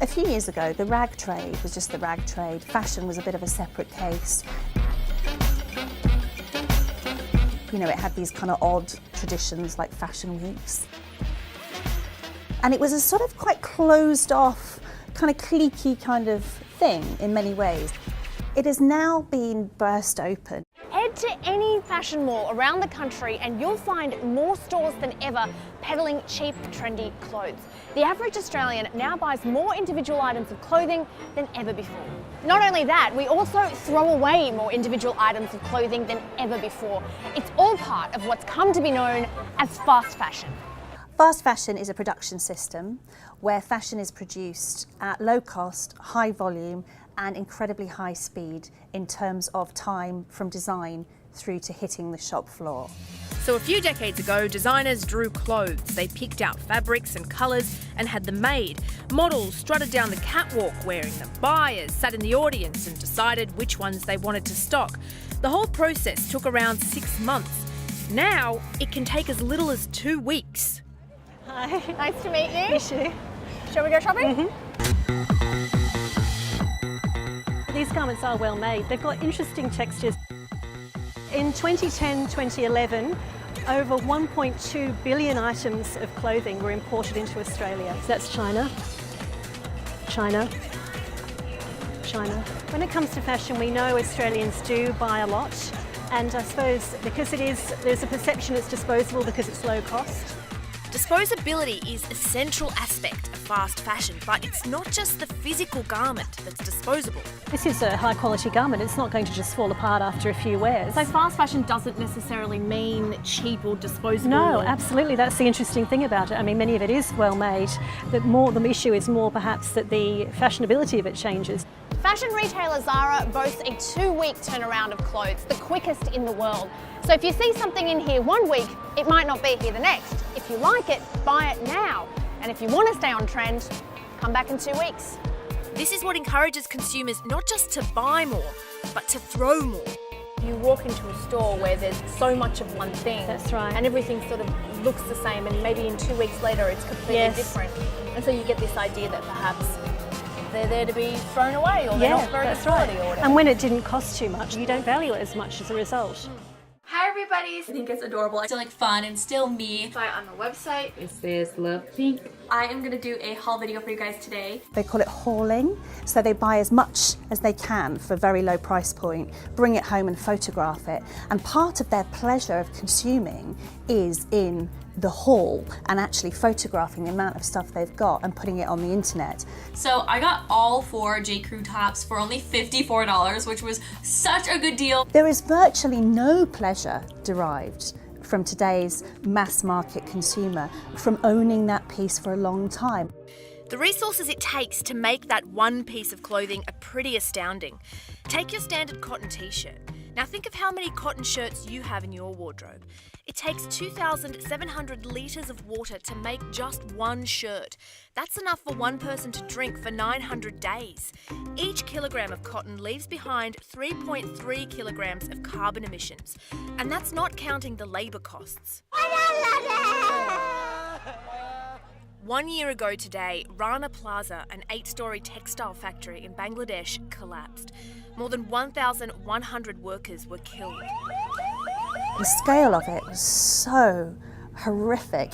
A few years ago, the rag trade was just the rag trade. Fashion was a bit of a separate case. You know, it had these kind of odd traditions like fashion weeks. And it was a sort of quite closed off, kind of cliquey kind of thing in many ways. It has now been burst open. Head to any fashion mall around the country and you'll find more stores than ever peddling cheap, trendy clothes. The average Australian now buys more individual items of clothing than ever before. Not only that, we also throw away more individual items of clothing than ever before. It's all part of what's come to be known as fast fashion. Fast fashion is a production system where fashion is produced at low cost, high volume and incredibly high speed in terms of time from design through to hitting the shop floor. So a few decades ago, designers drew clothes. They picked out fabrics and colours and had them made. Models strutted down the catwalk wearing them. Buyers sat in the audience and decided which ones they wanted to stock. The whole process took around 6 months. Now it can take as little as 2 weeks. Hi. Nice to meet you. You too. Shall we go shopping? These garments are well made. They've got interesting textures. In 2010-2011, over 1.2 billion items of clothing were imported into Australia. So that's China, China, China. When it comes to fashion, we know Australians do buy a lot. And I suppose because there's a perception it's disposable because it's low cost. Disposability is a central aspect of fast fashion, but it's not just the physical garment that's disposable. This is a high quality garment. It's not going to just fall apart after a few wears. So fast fashion doesn't necessarily mean cheap or disposable? No, absolutely. That's the interesting thing about it. I mean, many of it is well made. The issue is more perhaps that the fashionability of it changes. Fashion retailer Zara boasts a 2-week turnaround of clothes, the quickest in the world. So if you see something in here 1 week, it might not be here the next. If you like it, buy it now. And if you want to stay on trend, come back in 2 weeks. This is what encourages consumers not just to buy more, but to throw more. You walk into a store where there's so much of one thing. That's right. And everything sort of looks the same, and maybe in 2 weeks later it's completely different. And so you get this idea that perhaps they're there to be thrown away, or they're not very good quality, or whatever. And when it didn't cost too much, you don't value it as much as a result. Hi everybody! I think it's adorable. It's still like fun and still me. Buy it on the website. It says Love Pink. I am gonna do a haul video for you guys today. They call it hauling, so they buy as much as they can for a very low price point, bring it home and photograph it. And part of their pleasure of consuming is in the haul and actually photographing the amount of stuff they've got and putting it on the internet. So I got all 4 J. Crew tops for only $54, which was such a good deal. There is virtually no pleasure derived from today's mass market consumer from owning that piece for a long time. The resources it takes to make that one piece of clothing are pretty astounding. Take your standard cotton t-shirt. Now think of how many cotton shirts you have in your wardrobe. It takes 2,700 litres of water to make just one shirt. That's enough for one person to drink for 900 days. Each kilogram of cotton leaves behind 3.3 kilograms of carbon emissions. And that's not counting the labour costs. 1 year ago today, Rana Plaza, an 8-storey textile factory in Bangladesh, collapsed. More than 1,100 workers were killed. The scale of it was so horrific.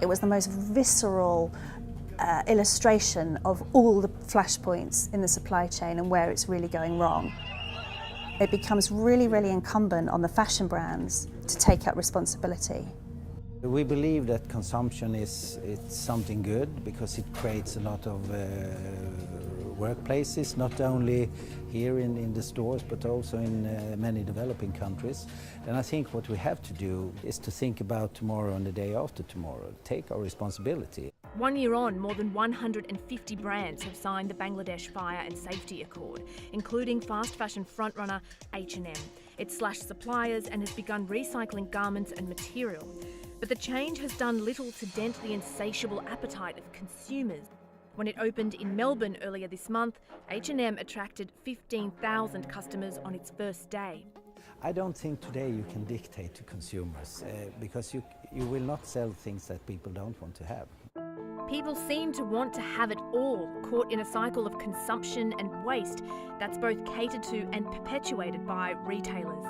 It was the most visceral illustration of all the flashpoints in the supply chain and where it's really going wrong. It becomes really, really incumbent on the fashion brands to take up responsibility. We believe that consumption it's something good because it creates a lot of workplaces, not only here in the stores but also in many developing countries. And I think what we have to do is to think about tomorrow and the day after tomorrow, take our responsibility. 1 year on, more than 150 brands have signed the Bangladesh Fire and Safety Accord, including fast fashion frontrunner H&M. It slashed suppliers and has begun recycling garments and material. But the change has done little to dent the insatiable appetite of consumers. When it opened in Melbourne earlier this month, H&M attracted 15,000 customers on its first day. I don't think today you can dictate to consumers because you will not sell things that people don't want to have. People seem to want to have it all, caught in a cycle of consumption and waste that's both catered to and perpetuated by retailers.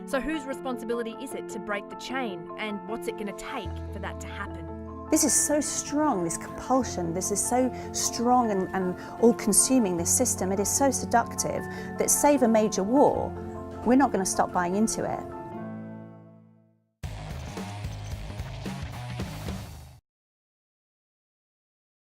So whose responsibility is it to break the chain, and what's it going to take for that to happen? This is so strong, this compulsion, this is so strong and all-consuming, this system. It is so seductive that save a major war, we're not going to stop buying into it.